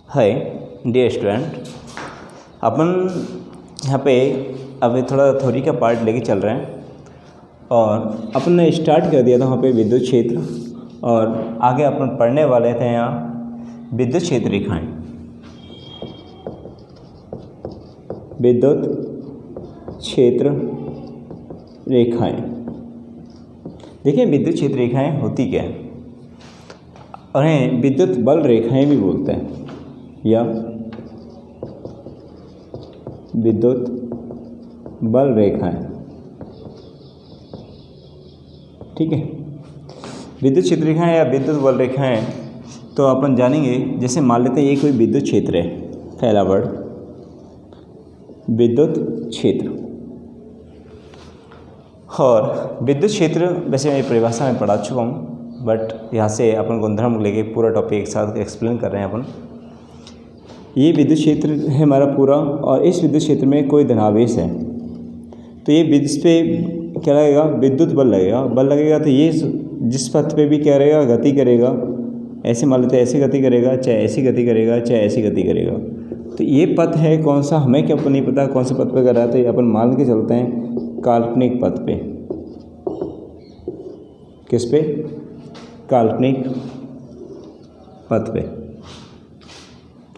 Hi dear student, अपन यहाँ पे अभी थोड़ा थ्योरी का पार्ट लेके चल रहे हैं और अपन ने स्टार्ट कर दिया था वहाँ पे विद्युत क्षेत्र और आगे अपन पढ़ने वाले थे यहाँ विद्युत क्षेत्र रेखाएं। विद्युत क्षेत्र रेखाएं, देखिए विद्युत क्षेत्र रेखाएं होती क्या है। उन्हें विद्युत बल रेखाएं भी बोलते हैं या विद्युत बल रेखाएं। ठीक है, विद्युत क्षेत्र रेखाएं या विद्युत बल रेखाएं तो अपन जानेंगे। जैसे मान लेते हैं ये कोई विद्युत क्षेत्र है, पहला वर्ड विद्युत क्षेत्र। और विद्युत क्षेत्र वैसे मैं परिभाषा में पढ़ा चुका हूँ, बट यहाँ से अपन गुणधर्म लेके पूरा टॉपिक एक साथ एक्सप्लेन कर रहे हैं अपन। ये विद्युत क्षेत्र है हमारा पूरा और इस विद्युत क्षेत्र में कोई धनावेश है तो ये इस पे क्या लगेगा, विद्युत बल लगेगा। बल लगेगा तो ये जिस पथ पे भी क्या रहेगा, गति करेगा। ऐसे मान लेते हैं ऐसी गति करेगा, चाहे ऐसी गति करेगा, चाहे ऐसी गति करेगा। तो ये पथ है कौन सा, हमें क्या नहीं पता कौन से पथ पे कर रहा है। तो ये अपन मान के चलते हैं काल्पनिक पथ पे। किस पे? काल्पनिक पथ पे।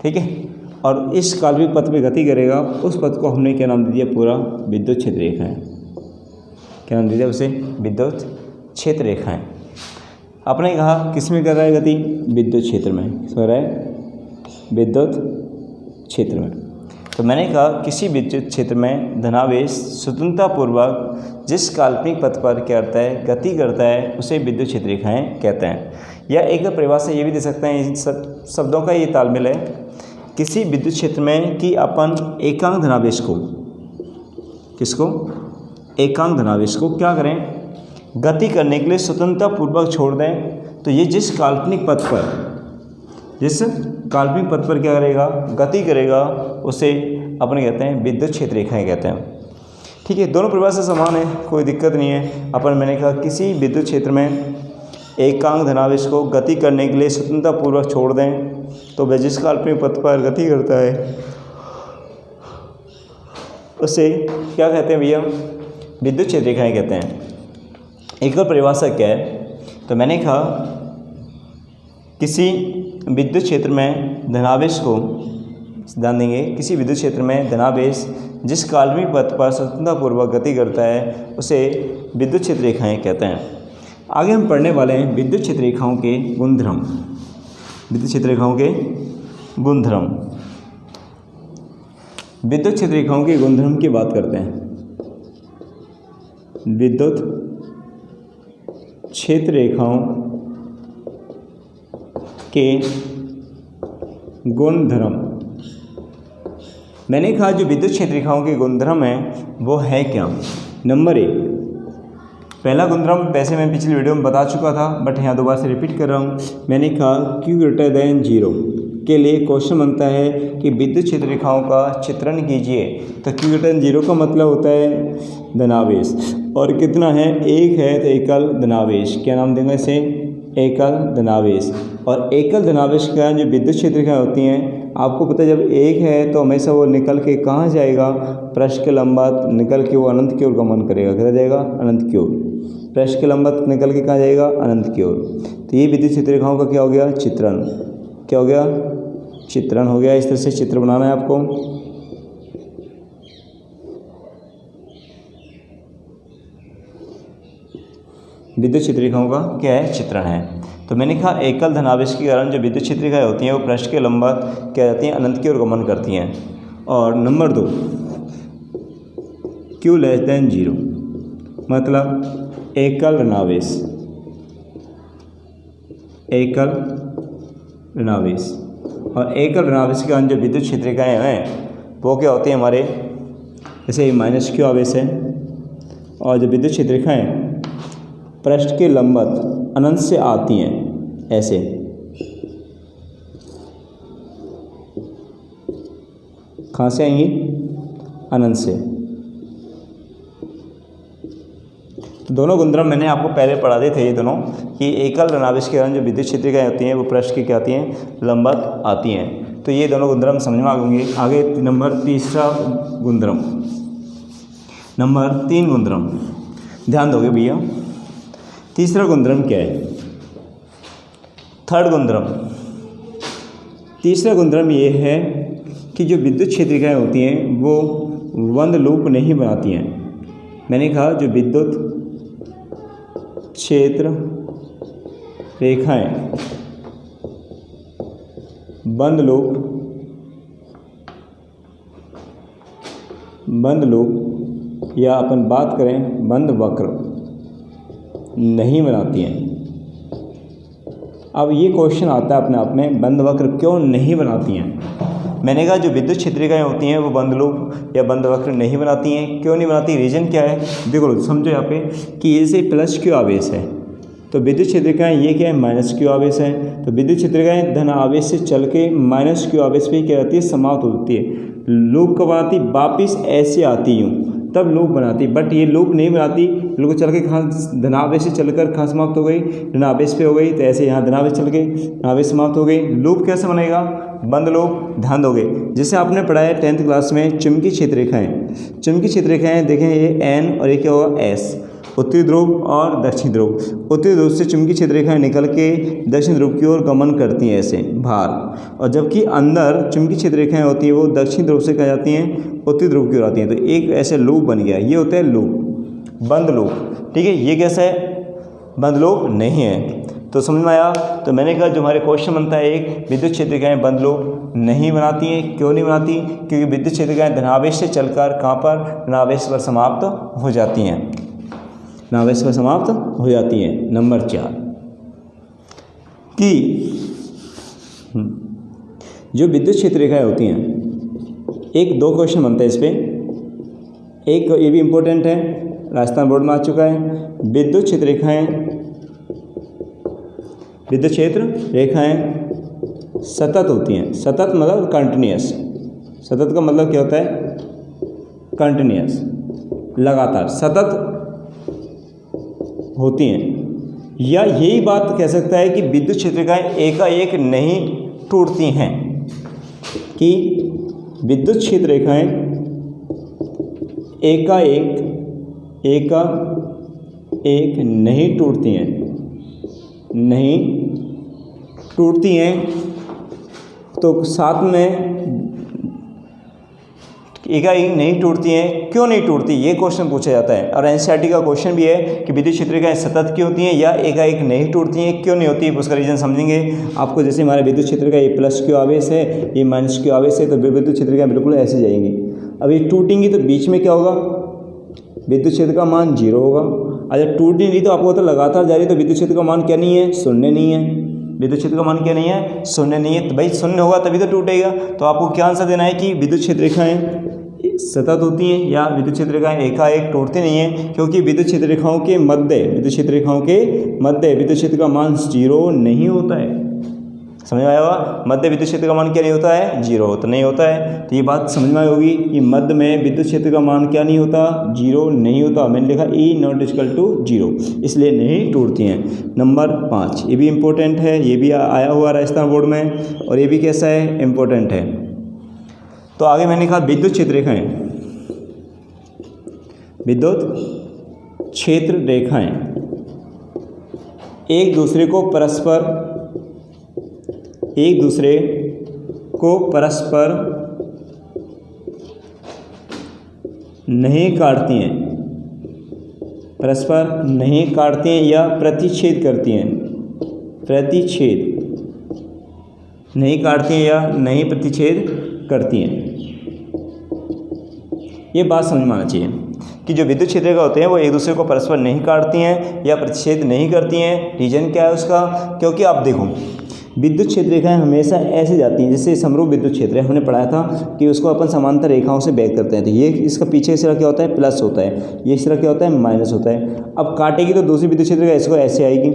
ठीक है, और इस काल्पनिक पथ पे गति करेगा, उस पथ को हमने क्या नाम दे दिया, पूरा विद्युत क्षेत्र रेखाएं। क्या नाम दे दिया उसे? विद्युत क्षेत्र रेखाएं। आपने कहा किस में कर रहा है गति? विद्युत क्षेत्र में। किस कर रहा है? विद्युत क्षेत्र में। तो मैंने कहा किसी विद्युत क्षेत्र में धनावेश स्वतंत्रतापूर्वक जिस काल्पनिक पथ पर क्या करता है, गति करता है, उसे विद्युत क्षेत्र रेखाएं कहते हैं। या एक परिभाषा ये भी दे सकते हैं, इन सब शब्दों का ये तालमेल है। किसी विद्युत क्षेत्र में कि अपन एकांक धनावेश को, किसको? एकांक धनावेश को क्या करें, गति करने के लिए स्वतंत्रतापूर्वक छोड़ दें। तो ये जिस काल्पनिक पथ पर क्या करेगा, गति करेगा, उसे अपन कहते हैं विद्युत क्षेत्र रेखाएं कहते हैं। ठीक है, दोनों परिभाषा समान है, कोई दिक्कत नहीं है। मैंने कहा किसी विद्युत क्षेत्र में एकांक धनावेश को गति करने के लिए स्वतंत्रतापूर्वक छोड़ दें तो वह जिस काल्पनिक पथ पर गति करता है उसे क्या कहते हैं भैया? विद्युत क्षेत्र रेखाएं कहते हैं। एक और परिभाषा क्या है, तो मैंने कहा किसी विद्युत क्षेत्र में धनावेश को, ध्यान देंगे, किसी विद्युत क्षेत्र में धनावेश जिस काल्पनिक पथ पर स्वतंत्रतापूर्वक गति करता है उसे विद्युत क्षेत्र रेखाएं कहते हैं। आगे हम पढ़ने वाले हैं विद्युत क्षेत्र रेखाओं के गुणधर्म। विद्युत क्षेत्र रेखाओं के गुणधर्म। विद्युत क्षेत्र रेखाओं के गुणधर्म की बात करते हैं। विद्युत क्षेत्र रेखाओं के गुणधर्म। मैंने कहा जो विद्युत क्षेत्र रेखाओं के गुणधर्म हैं वो है क्या? नंबर 1, पहला गुणधर्म वैसे मैं पिछली वीडियो में बता चुका था, बट यहाँ दोबारा से रिपीट कर रहा हूँ। मैंने कहा Q ग्रेटर देन 0 के लिए क्वेश्चन बनता है कि विद्युत क्षेत्र रेखाओं का चित्रण कीजिए। तो Q ग्रेटर देन 0 का मतलब होता है धनावेश, और कितना है? 1 है तो एकल धनावेश। क्या नाम देंगे इसे? एकल धनावेश। और एकल धनावेश के कारण जो विद्युत क्षेत्र रेखाएं होती हैं, आपको पता है जब 1 है तो हमेशा वो निकल के कहाँ जाएगा? पृष्ठ के लंबवत निकल के वो अनंत की ओर गमन करेगा। किधर जाएगा? अनंत की ओर। पृष्ठ के लंबवत निकल के कहाँ जाएगा? अनंत की ओर। तो ये विद्युत क्षेत्र रेखाओं का क्या हो गया? चित्रण। क्या हो गया? चित्रण हो गया। इस तरह से चित्र बनाना है आपको। विद्युत क्षेत्र रेखाओं का क्या है? चित्रण है। तो मैंने कहा एकल धनावेश के कारण जो विद्युत क्षेत्र रेखाएं होती हैं वो पृष्ठ के लंबवत क्या जाती हैं? अनंत की ओर गमन करती हैं। और नंबर 2, Q लेस देन 0 मतलब एकल धनावेश। एकल धनावेश। और एकल धनावेश के कारण जो विद्युत क्षेत्र रेखाएं हैं वो क्या होती हैं हमारे? जैसे -Q आवेश है, और जो विद्युत क्षेत्र रेखाएं पृष्ठ के लंबवत अनंत से आती हैं, ऐसे कहाँ से आएंगी? अनंत से। तो दोनों गुणधर्म मैंने आपको पहले पढ़ा दिए थे, ये दोनों, कि एकल धनावेश के कारण जो विद्युत क्षेत्रिकाएँ होती हैं वो पृष्ठ की क्या आती हैं, लंबवत आती हैं। तो ये दोनों गुणधर्म समझ में आ गएंगे। आगे नंबर तीसरा गुणधर्म, नंबर 3 गुणधर्म ध्यान दोगे भैया। तीसरा गुणधर्म क्या है? थर्ड गुणधर्म, तीसरा गुणधर्म ये है कि जो विद्युत क्षेत्रिकाएँ होती हैं वो बंद लूप नहीं बनाती हैं। मैंने कहा जो विद्युत क्षेत्र रेखाएं बंद लूप या अपन बात करें बंद वक्र नहीं बनाती हैं। अब ये क्वेश्चन आता है अपने आप में, बंद वक्र क्यों नहीं बनाती हैं? मैंने कहा जो विद्युत क्षेत्रिकाएँ होती हैं वो बंद लूप या बंद वक्र नहीं बनाती हैं। क्यों नहीं बनाती? रीजन क्या है? देखो समझो यहाँ पे कि ये से प्लस क्यू आवेश है, तो विद्युत क्षेत्रिकाएँ ये क्या है? माइनस क्यू आवेश है। तो विद्युत क्षेत्रिकाएँ धन आवेश से चल के माइनस क्यू आवेश पे क्या होती है? समाप्त होती है। लूप कब आती? वापिस ऐसे आती यूँ तब लूप बनाती, बट ये लूप नहीं बनाती। लूप चल के कहाँ धनावेश से चलकर कहाँ समाप्त हो गई? ऋणावेश पे हो गई, तो ऐसे यहाँ धनावेश चल के ऋणावेश समाप्त हो गई। लूप कैसे बनेगा? बंद लूप। ध्यान दोगे जैसे आपने पढ़ा है 10th क्लास में चुंबकीय क्षेत्रेखाएँ। चुंबकीय क्षेत्रेखाएँ देखें ये एन और ये क्या होगा? एस, उत्तरी ध्रुव और दक्षिण ध्रुव। उत्तरी ध्रुव से चुंबकीय क्षेत्रेखाएँ निकल के दक्षिण ध्रुव की ओर गमन करती हैं ऐसे बाहर, और जबकि अंदर चुंबकीय क्षेत्रेखाएँ होती हैं वो दक्षिण ध्रुव से कह जाती हैं उत्तरी ध्रुव की ओर आती हैं। तो एक ऐसे लूप बन गया, ये होता है लूप, बंद लूप। ठीक है, ये कैसा है? बंद लूप नहीं है। तो समझ में आया? तो मैंने कहा जो हमारे क्वेश्चन बनता है एक, विद्युत क्षेत्रिकाएँ बंद लूप नहीं बनाती हैं। क्यों नहीं बनाती? क्योंकि विद्युत क्षेत्रिकाएँ धनावेश से चलकर कहाँ पर? ऋणावेश पर समाप्त हो जाती हैं, ऋणावेश पर समाप्त हो जाती हैं। नंबर 4 कि जो विद्युत क्षेत्रिकाएँ होती हैं, एक दो क्वेश्चन बनते हैं इस पर। एक ये भी इम्पोर्टेंट है, राजस्थान बोर्ड में आ चुका है। विद्युत क्षेत्र रेखाएं सतत होती हैं। सतत मतलब कंटिन्यूअस। सतत का मतलब क्या होता है? कंटिन्यूअस, लगातार सतत होती हैं। या यही बात कह सकता है कि विद्युत क्षेत्रिकाएँ एकाएक नहीं टूटती हैं, कि विद्युत क्षेत्र रेखाएँ एकाएक नहीं टूटती हैं, नहीं टूटती हैं। तो साथ में एकाएक नहीं टूटती हैं, क्यों नहीं टूटती? ये क्वेश्चन पूछा जाता है। और एनसीईआरटी का क्वेश्चन भी है कि विद्युत क्षेत्रिकाएँ सतत क्यों होती हैं या एकाएक नहीं टूटती हैं, क्यों नहीं होती है? उसका रीजन समझेंगे आपको। जैसे हमारे विद्युत क्षेत्र का ये प्लस क्यू आवेश है, ये माइनस क्यू आवेश है, तो विद्युत क्षेत्रिकाएँ बिल्कुल ऐसे जाएंगी। अब ये टूटेंगी तो बीच में क्या होगा? विद्युत क्षेत्र का मान 0 होगा। अगर टूट नहीं रही तो आपको तो लगातार जा रही, तो विद्युत क्षेत्र का मान क्या नहीं है? शून्य नहीं है। विद्युत क्षेत्र का मान क्या नहीं है? शून्य नहीं है। तो भाई शून्य होगा तभी तो टूटेगा। तो आपको क्या आंसर देना है कि विद्युत क्षेत्र रेखाएँ सतत होती हैं या विद्युत क्षेत्र रेखाएँ एकाएक टूटती नहीं हैं, क्योंकि विद्युत क्षेत्र रेखाओं के मध्य विद्युत क्षेत्र का मान 0 नहीं होता है। समझ में आया होगा? मध्य विद्युत क्षेत्र का मान क्या नहीं होता है? 0 तो नहीं होता है। तो ये बात समझ में आई होगी कि मध्य में विद्युत क्षेत्र का मान क्या नहीं होता? 0 नहीं होता। मैंने लिखा E ≠ 0, इसलिए नहीं टूटती हैं। नंबर 5 ये भी इम्पोर्टेंट है, ये भी आया हुआ राजस्थान बोर्ड में, और ये भी कैसा है? इम्पोर्टेंट है। तो आगे मैंने कहा विद्युत क्षेत्र रेखाएँ एक दूसरे को परस्पर नहीं काटती हैं, या प्रतिच्छेद करती हैं। नहीं काटती हैं या नहीं प्रतिच्छेद करती हैं। ये बात समझ में आना चाहिए कि जो विद्युत क्षेत्र होते हैं वो एक दूसरे को परस्पर नहीं काटती हैं या प्रतिच्छेद नहीं करती हैं। रीजन क्या है उसका? क्योंकि आप देखो विद्युत क्षेत्र रेखाएँ हमेशा ऐसे जाती हैं, जैसे समरूप विद्युत क्षेत्र है, हमने पढ़ाया था कि उसको अपन समांतर रेखाओं से बैक करते हैं। तो ये इसका पीछे सिरा क्या होता है? प्लस होता है, ये सिरा क्या होता है? माइनस होता है। अब काटेगी तो दूसरी विद्युत क्षेत्र रेखा इसको ऐसे आएगी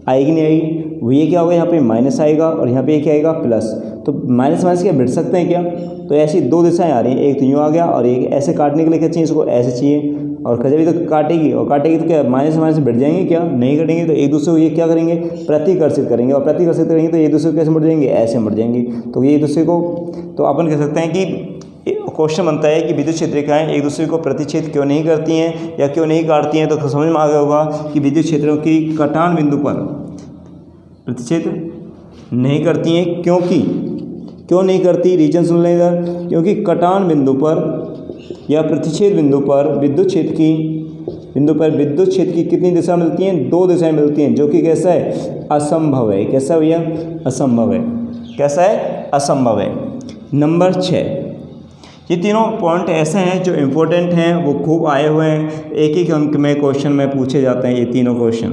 नहीं आएगी? वो ये क्या होगा? यहाँ पे माइनस आएगा और यहाँ पे क्या आएगा? प्लस। तो माइनस माइनस क्या भिड़ सकते हैं क्या? तो ऐसी दो दिशाएं आ रही हैं, एक तो यूँ आ गया और एक ऐसे काटने के लिए क्या चाहिए? इसको ऐसे चाहिए। और जब तो काटेगी, और काटेगी तो क्या माइनस से माइनस बढ़ जाएंगे, क्या नहीं कटेंगे, तो एक दूसरे को ये क्या करेंगे, प्रतिकर्षित करेंगे, और प्रतिकर्षित करेंगे तो एक दूसरे को कैसे बढ़ जाएंगे, ऐसे बढ़ जाएंगे। तो ये एक दूसरे को, तो अपन कह सकते हैं कि क्वेश्चन बनता है कि विद्युत क्षेत्र रेखाएं एक दूसरे को प्रतिच्छेद क्यों नहीं करती हैं या क्यों नहीं काटती हैं। तो समझ में आ गया होगा कि विद्युत क्षेत्रों की कटान बिंदु पर प्रतिच्छेद नहीं करती हैं। क्यों नहीं करती, रीजन सुन लें इधर, क्योंकि कटान बिंदु पर या प्रतिच्छेद बिंदु पर विद्युत क्षेत्र की कितनी दिशा मिलती हैं, 2 दिशाएं मिलती हैं, जो कि कैसा है, असंभव है। कैसा भैया, असंभव है। कैसा है, असंभव है। नंबर 6, ये तीनों पॉइंट ऐसे हैं जो इम्पोर्टेंट हैं, वो खूब आए हुए हैं, एक एक अंक में क्वेश्चन में पूछे जाते हैं ये तीनों क्वेश्चन,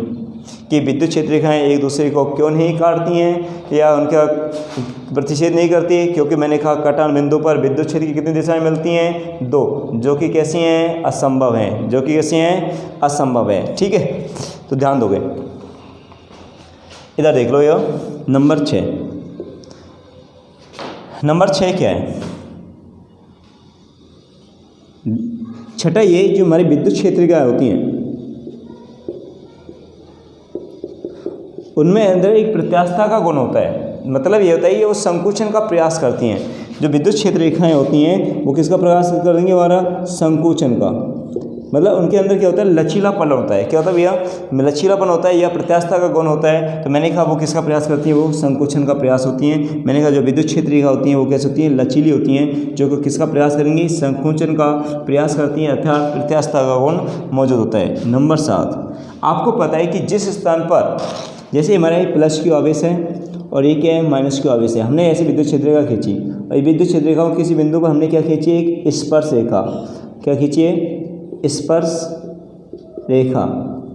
कि विद्युत क्षेत्र रेखाएं एक दूसरे को क्यों नहीं काटती हैं या उनका प्रतिच्छेद नहीं करती, क्योंकि मैंने कहा कटान बिंदु पर विद्युत क्षेत्र की कितनी दिशाएं मिलती हैं, 2, जो कि कैसी हैं, असंभव हैं, जो कि कैसी हैं, असंभव है। ठीक है, तो ध्यान दोगे, इधर देख लो। ये नंबर 6 क्या है, छठा, ये जो हमारी विद्युत क्षेत्रिकाएं होती हैं उनमें अंदर एक प्रत्यास्थता का गुण होता है। मतलब ये होता है कि वो संकुचन का प्रयास करती हैं। जो विद्युत क्षेत्र रेखाएं होती हैं वो किसका प्रयास करेंगे, हमारा संकुचन का। मतलब उनके अंदर क्या होता है, लचीलापन होता है। क्या होता है भैया, लचीलापन होता है या प्रत्यास्थता का गुण होता है। तो मैंने कहा वो किसका प्रयास करती हैं, वो संकुचन का प्रयास होती हैं। मैंने कहा जो विद्युत क्षेत्र रेखा होती हैं वो कैसे होती हैं, लचीली होती हैं, जो कि किसका प्रयास करेंगी, संकुचन का प्रयास करती हैं, अर्थात प्रत्यास्थता का गुण मौजूद होता है। नंबर 7, आपको पता है कि जिस स्थान पर, जैसे हमारे प्लस क्यू आवेश है और ये क्या है, माइनस क्यू आवेश है, हमने ऐसे विद्युत क्षेत्र रेखा खींची, और ये विद्युत क्षेत्र रेखा को किसी बिंदु पर हमने क्या खींची, एक स्पर्श रेखा। क्या खींची है, स्पर्श रेखा।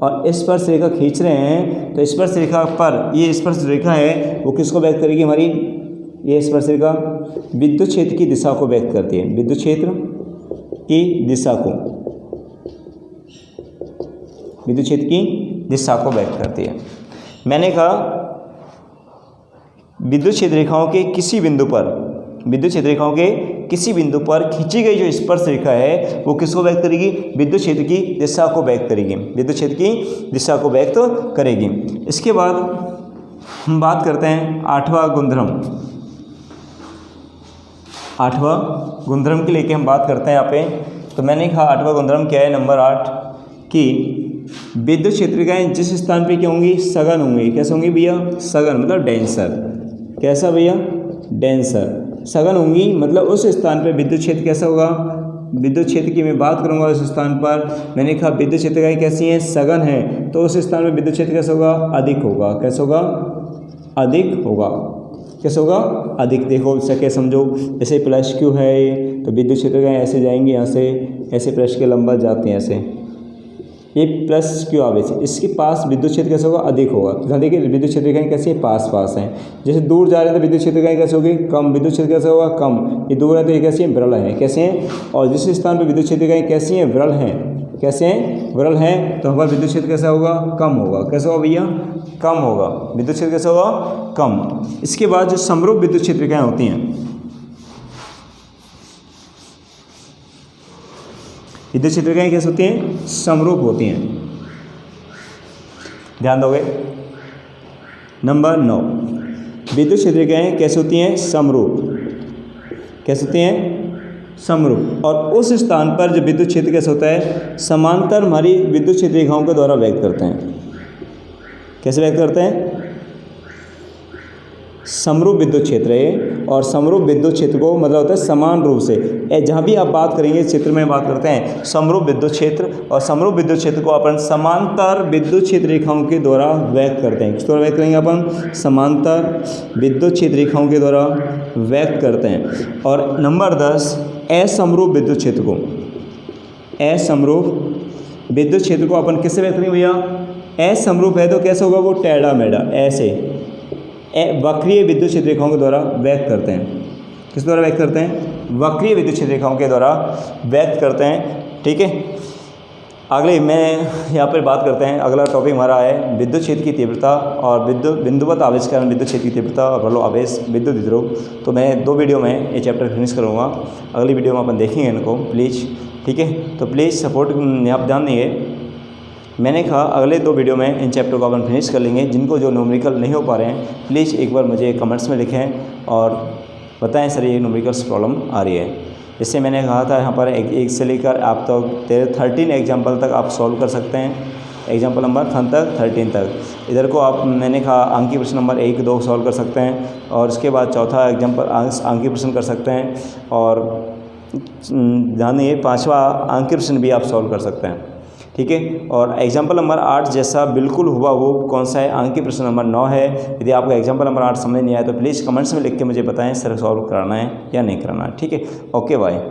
और स्पर्श रेखा खींच रहे हैं, तो स्पर्श रेखा पर ये स्पर्श रेखा है वो किसको व्यक्त करेगी, हमारी ये स्पर्श रेखा विद्युत क्षेत्र की दिशा को व्यक्त करती है, विद्युत क्षेत्र की दिशा को, विद्युत क्षेत्र की दिशा को व्यक्त करती है। मैंने कहा विद्युत क्षेत्र रेखाओं के किसी बिंदु पर, विद्युत क्षेत्र रेखाओं के किसी बिंदु पर खींची गई जो स्पर्श रेखा है वो किसको व्यक्त करेगी, विद्युत क्षेत्र की दिशा को व्यक्त करेगी, विद्युत क्षेत्र की दिशा को व्यक्त करेगी। इसके बाद हम बात करते हैं 8वां गुणधर्म। 8वां गुणधर्म के लेके हम बात करते हैं यहाँ पे। तो मैंने कहा 8वां गुणधर्म क्या है, नंबर 8, कि विद्युत क्षेत्र रेखाएं जिस स्थान पे क्या होंगी, सघन होंगी। कैसे होंगी भैया, सघन मतलब डेंसर। कैसा भैया, डेंसर, सघन होंगी। मतलब उस स्थान पर विद्युत क्षेत्र कैसा होगा, विद्युत क्षेत्र की मैं बात करूंगा उस स्थान पर। मैंने कहा विद्युत क्षेत्र रेखाएं कैसी हैं, सघन हैं, तो उस स्थान पर विद्युत क्षेत्र कैसा होगा, अधिक होगा। कैसा होगा, अधिक होगा। कैसे होगा, अधिक। देखो इससे क्या समझो, जैसे प्लस क्यू है तो विद्युत क्षेत्र रेखाएं ऐसे जाएंगी, यहाँ से ऐसे प्लस के लंबा जाते हैं, ऐसे ये प्लस क्यू आवेश, इसके पास विद्युत क्षेत्र कैसे होगा, अधिक होगा। यहाँ देखिए विद्युत क्षेत्र रेखाएं कैसी है, पास पास हैं। जैसे दूर जा रहे हैं तो विद्युत क्षेत्र रेखाएं कैसे होगी, कम। विद्युत क्षेत्र कैसे होगा, कम। ये दूर है तो ये कैसी है, विरल है। कैसे हैं, और जिस स्थान पर विद्युत क्षेत्र रेखाएं कैसी हैं, विरल हैं। कैसे हैं, विरल हैं, तो हमारा विद्युत क्षेत्र कैसा होगा, कम होगा। कैसा होगा भैया, कम होगा। विद्युत क्षेत्र कैसा होगा, कम। इसके बाद जो समरूप विद्युत क्षेत्र रेखाएं होती हैं, विद्युत क्षेत्र रेखाएं कैसे होती हैं, समरूप होती हैं। ध्यान दोगे। नंबर 9, विद्युत क्षेत्र रेखाएं कैसे होती हैं, समरूप। कैसे होती हैं, समरूप। और उस स्थान पर जो विद्युत क्षेत्र कैसे होता है, समांतर हमारी विद्युत क्षेत्र रेखाओं के द्वारा व्यक्त करते हैं। कैसे व्यक्त करते हैं, समरूप विद्युत क्षेत्र है। और समरूप विद्युत क्षेत्र को मतलब होता है समान रूप से, जहाँ भी आप बात करेंगे क्षेत्र में बात करते हैं समरूप विद्युत क्षेत्र, और समरूप विद्युत क्षेत्र को अपन समांतर विद्युत क्षेत्र रेखाओं के द्वारा व्यक्त करते हैं। किस द्वारा व्यक्त करेंगे अपन, समांतर विद्युत क्षेत्र रेखाओं के द्वारा व्यक्त करते हैं। और नंबर 10, असमरूप विद्युत क्षेत्र को, असमरूप विद्युत क्षेत्र को अपन किससे व्यक्त करेंगे भैया, असमरूप है तो कैसे होगा, वो टेढ़ा मेढ़ा ऐसे वक्रीय विद्युत क्षेत्र रेखाओं के द्वारा व्यक्त करते हैं। किस द्वारा व्यक्त करते हैं, वक्रीय विद्युत क्षेत्र रेखाओं के द्वारा व्यक्त करते हैं। ठीक है, अगले मैं यहाँ पर बात करते हैं। अगला टॉपिक हमारा है विद्युत क्षेत्र की तीव्रता और बिंदुवत आवेश के कारण विद्युत क्षेत्र की तीव्रता और बलो आवेश विद्युत विद्रोह। तो मैं 2 वीडियो में ये चैप्टर फिनिश करूँगा। अगली वीडियो में अपन देखेंगे इनको। प्लीज़ ठीक है। तो प्लीज़ सपोर्ट आप ध्यान देंगे। मैंने कहा अगले 2 वीडियो में इन चैप्टर को अपन फिनिश कर लेंगे। जिनको जो न्यूमेरिकल नहीं हो पा रहे हैं प्लीज़ एक बार मुझे कमेंट्स में लिखें और बताएं सर ये न्यूमेरिकल्स प्रॉब्लम आ रही है। जैसे मैंने कहा था यहाँ पर एक से लेकर आप तो 13 एग्जाम्पल तक आप सॉल्व कर सकते हैं। एग्जाम्पल नंबर 1 तक 13 तक इधर को आप मैंने कहा अंकीय प्रश्न नंबर 1, 2 सॉल्व कर सकते हैं और उसके बाद चौथा एग्जाम्पल अंकीय प्रश्न कर सकते हैं और ध्यान ये 5वां अंकीय प्रश्न भी आप सॉल्व कर सकते हैं, ठीक है। और एग्जाम्पल नंबर 8 जैसा बिल्कुल हुआ वो कौन सा है, अंकीय प्रश्न नंबर 9 है। यदि आपको एग्जाम्पल नंबर 8 समझ नहीं आया तो प्लीज़ कमेंट्स में लिख के मुझे बताएं सर सॉल्व कराना है या नहीं कराना है, ठीक है। Okay bye.